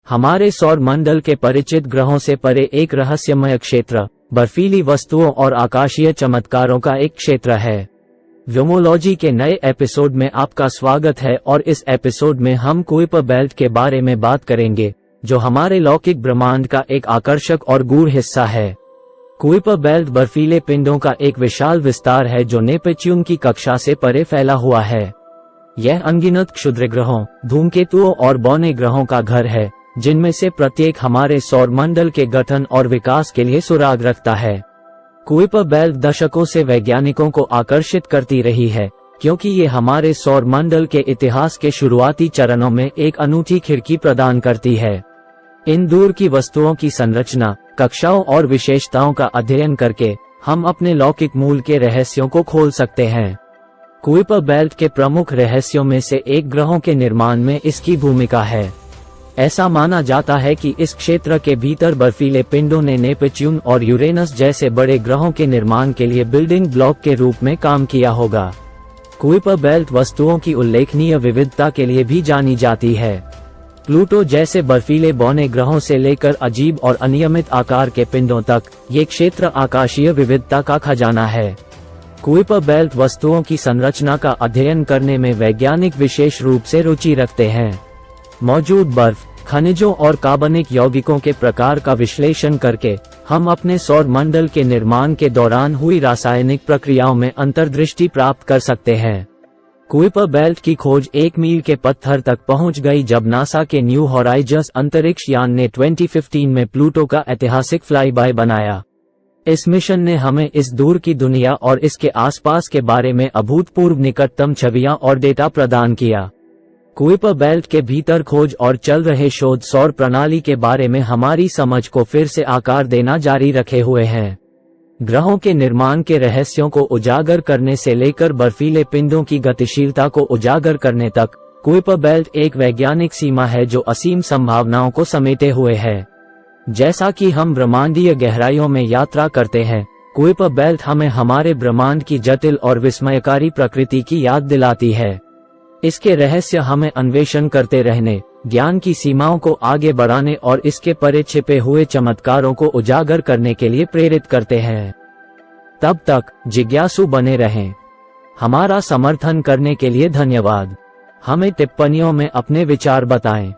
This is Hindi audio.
हमारे सौर मंडल के परिचित ग्रहों से परे एक रहस्यमय क्षेत्र, बर्फीली वस्तुओं और आकाशीय चमत्कारों का एक क्षेत्र है। व्योमोलॉजी के नए एपिसोड में आपका स्वागत है और इस एपिसोड में हम कुइपर बेल्ट के बारे में बात करेंगे, जो हमारे लौकिक ब्रह्मांड का एक आकर्षक और गूढ़ हिस्सा है। कुइपर बेल्ट बर्फीले पिंडों का एक विशाल विस्तार है जो नेपच्यून की कक्षा से परे फैला हुआ है। यह अनगिनत क्षुद्र ग्रहों, धूमकेतुओं और बौने ग्रहों का घर है, जिनमें से प्रत्येक हमारे सौर मंडल के गठन और विकास के लिए सुराग रखता है। कुइपर बेल्ट दशकों से वैज्ञानिकों को आकर्षित करती रही है, क्योंकि ये हमारे सौर मंडल के इतिहास के शुरुआती चरणों में एक अनूठी खिड़की प्रदान करती है। इन दूर की वस्तुओं की संरचना, कक्षाओं और विशेषताओं का अध्ययन करके हम अपने लौकिक मूल के रहस्यों को खोल सकते हैं। कुइपर बेल्ट के प्रमुख रहस्यों में से एक ग्रहों के निर्माण में इसकी भूमिका है। ऐसा माना जाता है कि इस क्षेत्र के भीतर बर्फीले पिंडों ने नेपच्यून और यूरेनस जैसे बड़े ग्रहों के निर्माण के लिए बिल्डिंग ब्लॉक के रूप में काम किया होगा। कुइपर बेल्ट वस्तुओं की उल्लेखनीय विविधता के लिए भी जानी जाती है। प्लूटो जैसे बर्फीले बौने ग्रहों से लेकर अजीब और अनियमित आकार के पिंडों तक, ये क्षेत्र आकाशीय विविधता का खजाना है। कुइपर बेल्ट वस्तुओं की संरचना का अध्ययन करने में वैज्ञानिक विशेष रूप से रुचि रखते हैं। मौजूद बर्फ, खनिजों और कार्बनिक यौगिकों के प्रकार का विश्लेषण करके हम अपने सौर मंडल के निर्माण के दौरान हुई रासायनिक प्रक्रियाओं में अंतर्दृष्टि प्राप्त कर सकते हैं। कुइपर बेल्ट की खोज 1 मील के पत्थर तक पहुंच गई जब नासा के न्यू होराइजन्स अंतरिक्ष यान ने 2015 में प्लूटो का ऐतिहासिक फ्लाईबाय बनाया। इस मिशन ने हमें इस दूर की दुनिया और इसके आसपास के बारे में अभूतपूर्व निकटतम छवियां और डेटा प्रदान किया। कुइपर बेल्ट के भीतर खोज और चल रहे शोध सौर प्रणाली के बारे में हमारी समझ को फिर से आकार देना जारी रखे हुए हैं। ग्रहों के निर्माण के रहस्यों को उजागर करने से लेकर बर्फीले पिंडों की गतिशीलता को उजागर करने तक, कुइपर बेल्ट एक वैज्ञानिक सीमा है जो असीम संभावनाओं को समेटे हुए है। जैसा कि हम ब्रह्मांडीय गहराइयों में यात्रा करते हैं, कुइपर बेल्ट हमें हमारे ब्रह्मांड की जटिल और विस्मयकारी प्रकृति की याद दिलाती है। इसके रहस्य हमें अन्वेषण करते रहने, ज्ञान की सीमाओं को आगे बढ़ाने और इसके परे छिपे हुए चमत्कारों को उजागर करने के लिए प्रेरित करते हैं। तब तक जिज्ञासु बने रहें। हमारा समर्थन करने के लिए धन्यवाद। हमें टिप्पणियों में अपने विचार बताएं।